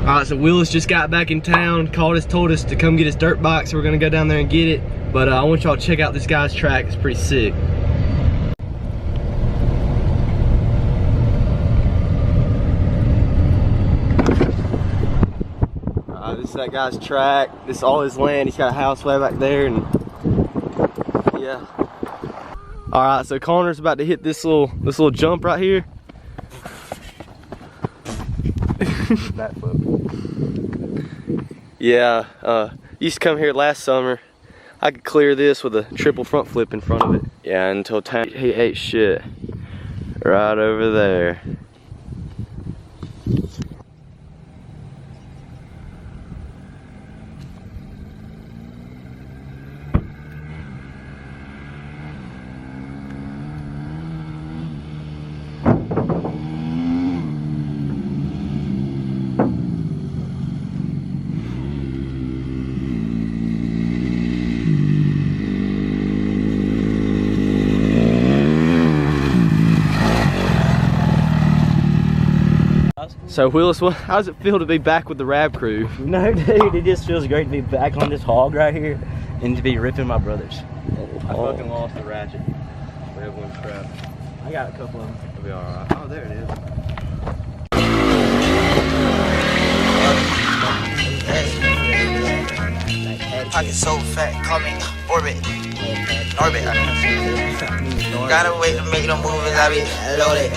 Alright, so Wheelies just got back in town, told us to come get his dirt bike, so we're gonna go down there and get it. But I want y'all to check out this guy's track, it's pretty sick. This is that guy's track. This is all his land. He's got a house way back there, and yeah. Alright, so Connor's about to hit this little jump right here. Yeah, used to come here last summer. I could clear this with a triple front flip in front of it. Yeah, until he ate shit right over there. So Wheelies, how does it feel to be back with the Rab crew? No, dude, it just feels great to be back on this hog right here and to be ripping my brothers. I fucking lost the ratchet. We have one strap. I got a couple of them. It'll be alright. Oh, there it is. Pocket so fat, call me Orbit. Orbit. Gotta wait to make them movies, I be loaded.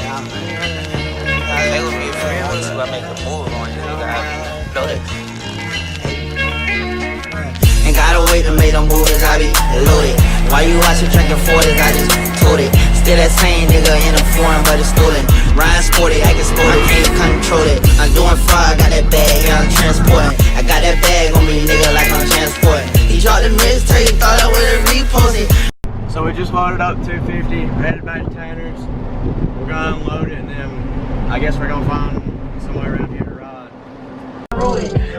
They would be afraid once I make a move on you, I be loaded. And gotta wait to make them movies, I be loaded. While you watching Tracking 40s, I just told it. Still that same nigga in a foreign, but it's stolen. Ryan sporty, I can sport it, can't control it. I'm doing fraud, got that bag, yeah, I'm transporting. I got that bag on me, nigga, like I'm transporting. He dropped the mixtape, thought I would've reposted. So we just loaded up 250, headed back to Tanner's. We're gonna unload it, and then I guess we're gonna find somewhere around here to ride.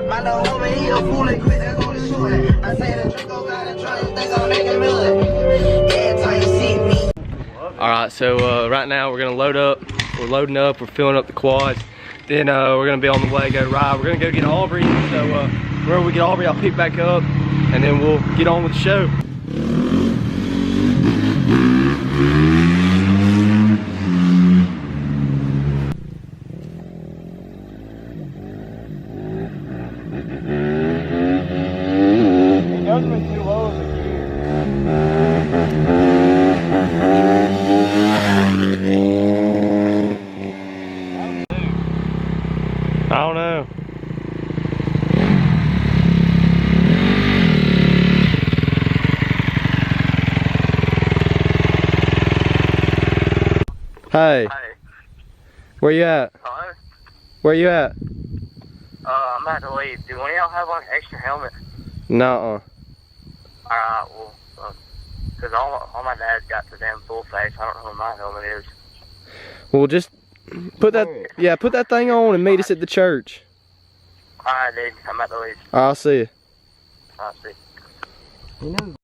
My little homie, he a fool and quit, they're gonna shoot it. I say the Draco got a try, you think I'll make it million. Every time you see me. Alright, so right now we're gonna load up. We're loading up, we're filling up the quads. Then we're gonna be on the way to go ride. We're gonna go get Aubrey, so wherever we get Aubrey, I'll pick back up, and then we'll get on with the show. I don't know. Hey. Hey. Where you at? Hello? Where you at? I'm about to leave. Do one of y'all have like an extra helmet? Nuh-uh. Alright, well, because all my dad's got the damn full face. I don't know who my helmet is. Well, just put that, yeah, put that thing on and meet us at the church. Alright, dude. I'm about to leave. I'll see you. I'll see. You know.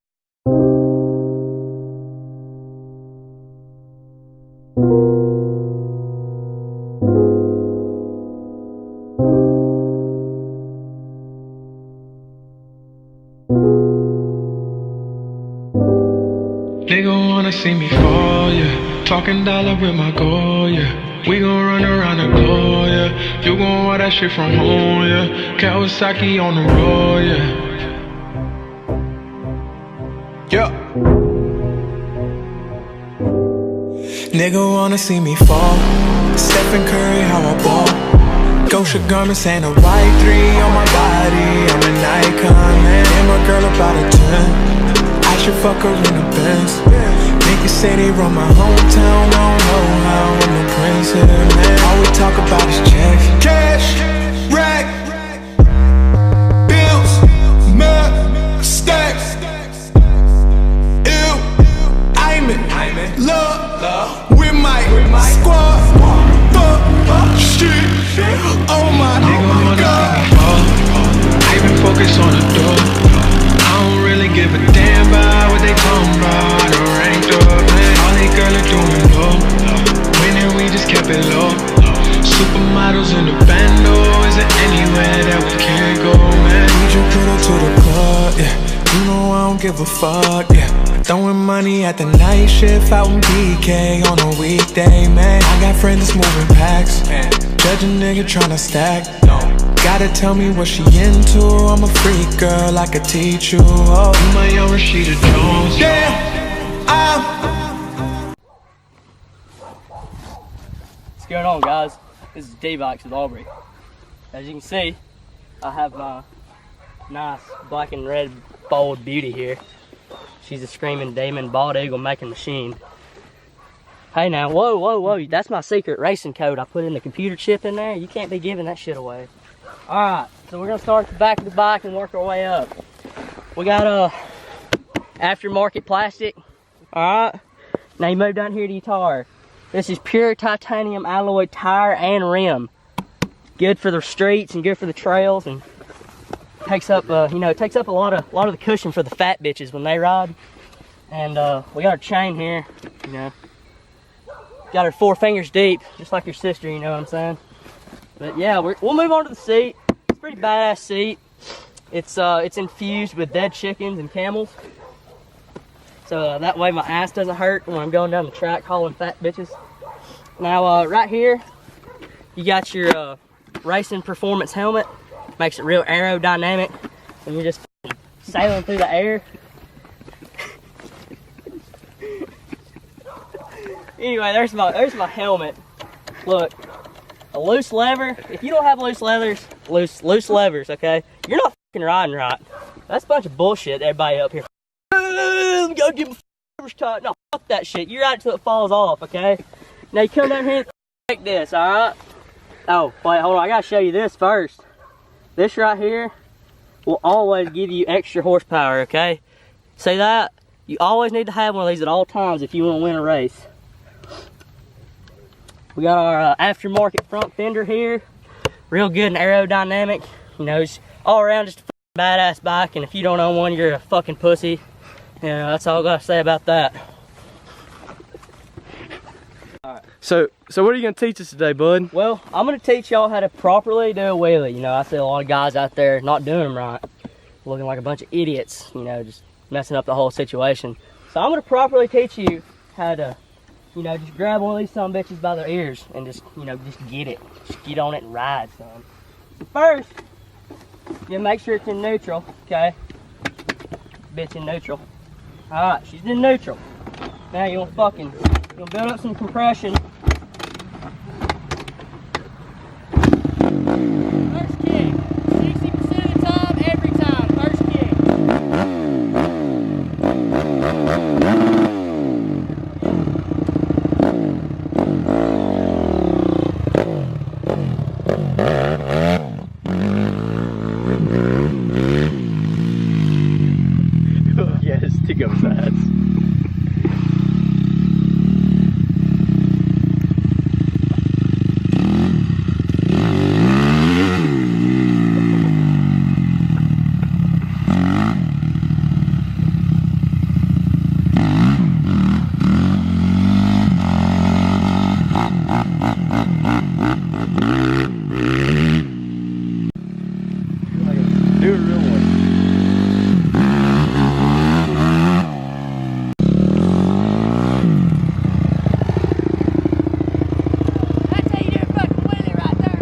Nigga wanna see me fall, yeah. Talking dollar with my goal, yeah. We gon' run around the globe, yeah. You gon' want that shit from home, yeah. Kawasaki on the road, yeah. Yeah. Nigga wanna see me fall. Stephen Curry, how I ball. Gosha garments and a white 3 on my body. I'm an icon, man. And my girl about a 10. I should fuck her in the Benz. Niggas say they run my hometown. I don't know how I'm the prince of the man. All we talk about is checks. Cash, rack, bills, mud, stacks. Ew, I'm in love with my squad. Fuck, shit, oh my God. I've been focused on the door. I don't really give a damn about what they talking about. The ranked up, man. All they girls are doing low. Winning, we just kept it low. Supermodels in the bando. Is it anywhere give a fuck, yeah. Throwing money at the night shift out in BK on a weekday, man. I got friends that's moving packs, judge a nigga tryna stack. Gotta tell me what she into. I'm a freak girl, I could teach you. Oh, you my young Rashida Jones. What's going on, guys? This is D-Bikes with Aubrey. As you can see, I have my nice black and red bold beauty here. She's a screaming demon, bald eagle making machine. Hey now, whoa, that's my secret racing code. I put in the computer chip in there. You can't be giving that shit away. Alright, so we're gonna start at the back of the bike and work our way up. We got aftermarket plastic. Alright, now you move down here to your tire. This is pure titanium alloy tire and rim. Good for the streets and good for the trails, and takes up it takes up a lot of the cushion for the fat bitches when they ride. And we got our chain here, got her 4 fingers deep, just like your sister, you know what I'm saying? But yeah, we'll move on to the seat. It's a pretty badass seat. It's infused with dead chickens and camels, so that way my ass doesn't hurt when I'm going down the track hauling fat bitches. Now right here, you got your racing performance helmet. Makes it real aerodynamic when you're just sailing through the air. Anyway, there's my helmet. Look, a loose lever. If you don't have loose levers, okay, you're not fucking riding right. That's a bunch of bullshit. Everybody up here, go get my levers tight. No, fuck that shit. You ride it till it falls off, okay? Now you come down here and like this, all right? Oh, wait, hold on. I gotta show you this first. This right here will always give you extra horsepower, okay? See that? You always need to have one of these at all times if you want to win a race. We got our aftermarket front fender here. Real good and aerodynamic. It's all around just a badass bike, and if you don't own one, you're a fucking pussy. That's all I gotta say about that. So what are you gonna teach us today, bud? Well, I'm gonna teach y'all how to properly do a wheelie. I see a lot of guys out there not doing them right, looking like a bunch of idiots, just messing up the whole situation. So I'm gonna properly teach you how to, just grab one of these son bitches by their ears and just get it. Just get on it and ride, son. So first, you make sure it's in neutral, okay? Bitch in neutral. Alright, she's in neutral. Now you'll build up some compression. First kick, 60% of the time, every time, first kick. Yes, to go fast. Do a real one. That's how you do a fucking wheelie right there.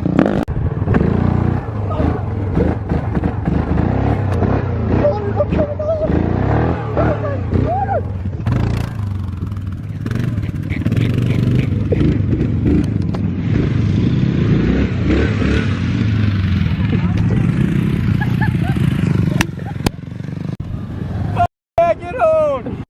Get on!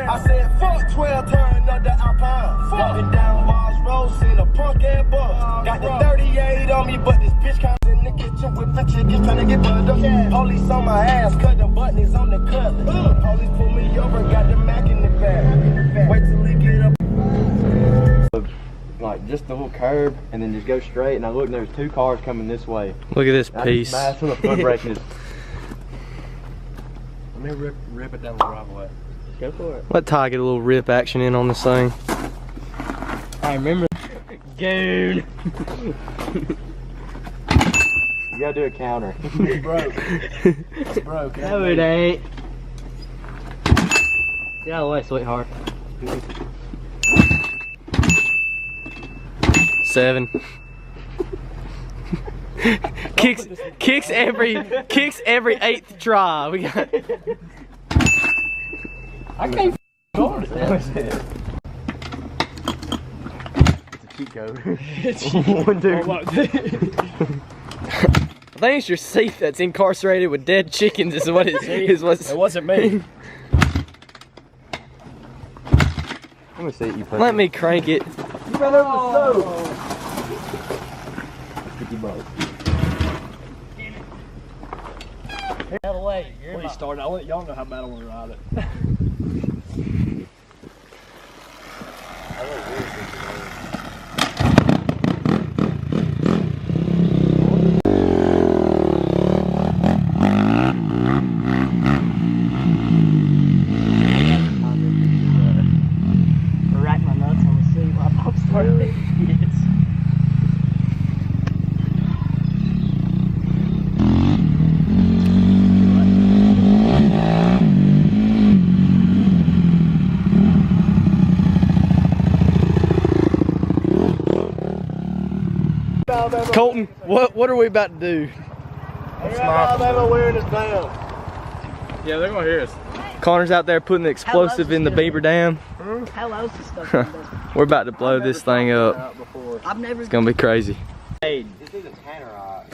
I said, fuck 12, turn up the Alpine. Walking down Mars Road, seen a punk ass bus. Got the 38 on me, but this bitch comes in the kitchen with the chicken trying to get butter. Police on my ass, cut the buttons on the cutlass. Police pull me over, got the Mac in the back. Wait till they get up. Like just the little curb and then just go straight, and I look and there's 2 cars coming this way. Look at this piece. That's when the foot brake is. Let me rip it down the driveway. Go for it. Let Ty get a little rip action in on this thing. Alright, I remember. Goon. You gotta do a counter. It's broke. It's broke. No, it ain't. Get out of the way, sweetheart. 7. kicks every 8th try. We got. I can't guard it. It's a cheat code. One dude. I think it's your seat that's incarcerated with dead chickens. Is what it is. It wasn't me. Let me see you. Let me crank it. You ran over the stove. 50 bucks. Out of the way. What are you starting? I'll let y'all know how bad I want to ride it. Rack my nuts on the seat while I'm starting it. Colton, what are we about to do? Alabama wearing his belt. Yeah, they're gonna hear us. Connor's out there putting the explosive in the beaver dam. How low is this stuff? We're about to blow this thing up. I've never. It's gonna be crazy. This isn't Tannerite.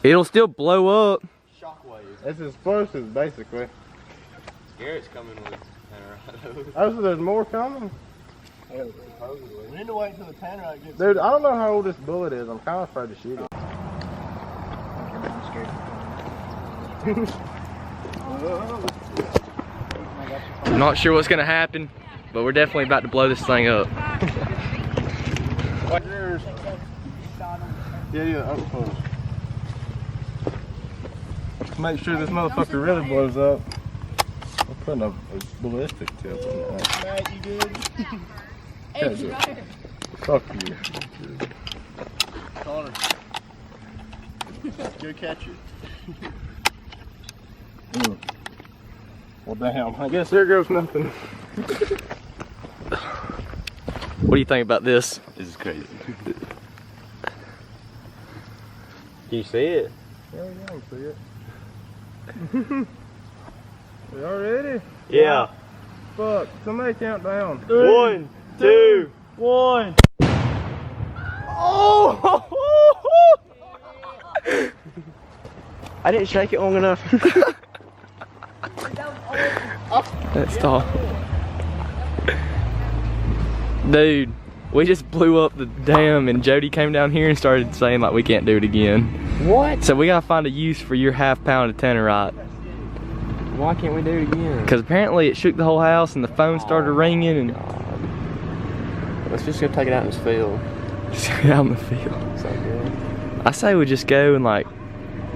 It'll still blow up. Shockwave. It's explosives, basically. Garrett's coming with Tannerite. Oh, so there's more coming? We need to wait until the Tannerite gets. Dude, I don't know how old this bullet is. I'm kind of afraid to shoot it. I'm not sure what's gonna happen, but we're definitely about to blow this thing up. Yeah, up close. Make sure this motherfucker really blows up. I'm putting a ballistic tip on that. Matt, you good? Fuck you. Connor. Go catch it. Well, damn. I guess there goes nothing. What do you think about this? This is crazy. Can you see it? Yeah, I can see it. Y'all ready? Yeah. Fuck. Somebody count down. 1, 2, 1. Oh! I didn't shake it long enough. That's tall. Dude, we just blew up the dam and Jody came down here and started saying like we can't do it again. What? So we gotta find a use for your half-pound of Tannerite. Why can't we do it again? Because apparently it shook the whole house and the phone started ringing and... Let's just go take it out in this field. Just get out in the field. So good. I say we just go and like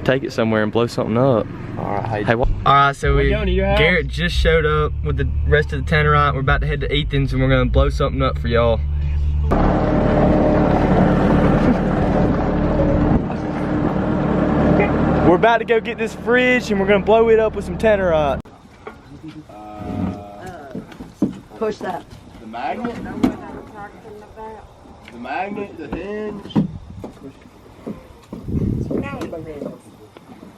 take it somewhere and blow something up. Alright, Hey, alright, so going to your house? Garrett just showed up with the rest of the Tannerite. We're about to head to Ethan's and we're gonna blow something up for y'all. We're about to go get this fridge and we're gonna blow it up with some Tannerite. Push that. The magnet? The magnet, the hinge.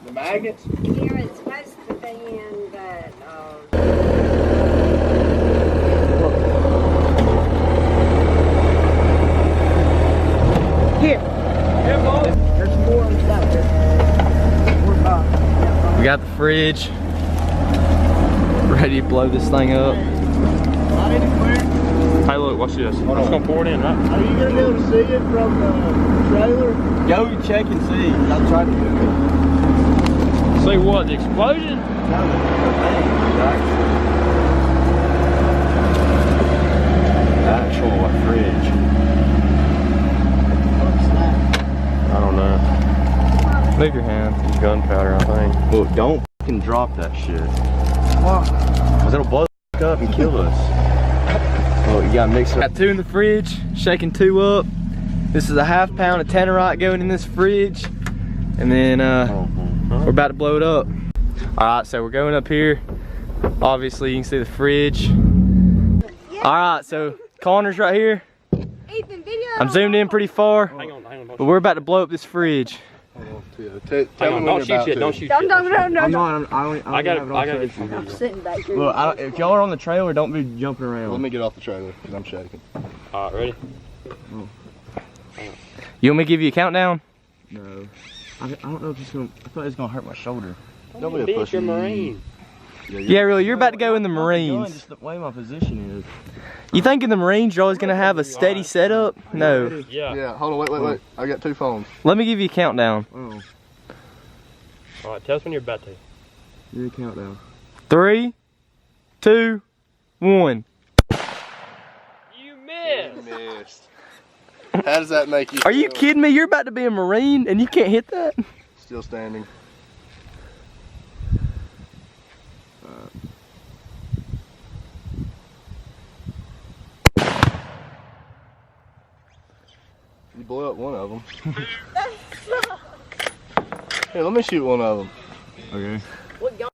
The magnets? Here it's supposed to be in that, Here. There's more on the side there. We got the fridge ready to blow this thing up. Hey, look, watch this. I'm just gonna pour it in, right? Are you gonna be able to see it from the trailer? Go check and see. I'll try to do it. See what? The explosion? actual fridge. I don't know. Move your hand. It's gunpowder, I think. Look, don't fucking drop that shit. What? Cause it'll blow the up and kill us. Look, you got mixed up. Got 2 in the fridge, shaking 2 up. This is a ½ pound of Tannerite going in this fridge. And then we're about to blow it up. All right, so we're going up here. Obviously, you can see the fridge. All right, so Connor's right here. Ethan, video. I'm zoomed in pretty far, Hang on. but we're about to blow up this fridge. Hang on, don't shoot shit. Don't shoot shit. I got it. I'm sitting back here. Look, if y'all are on the trailer, don't be jumping around. Let me get off the trailer because I'm shaking. All right, ready? You want me to give you a countdown? No. I don't know if it's gonna. I thought it was gonna hurt my shoulder. Don't be a pussy. You're Marine. Yeah, really, you're about to go in the Marines. Just the way my position is. You think in the Marines you're always gonna have a steady setup? No. Yeah. Hold on, wait. I got 2 phones. Let me give you a countdown. Oh. All right, tell us when you're about to. Give me a countdown. 3, 2, 1. You missed. Missed. How does that make you Are you feel? kidding me? You're about to be a Marine and you can't hit that? Still standing. You blew up one of them. Here, let me shoot one of them. Okay.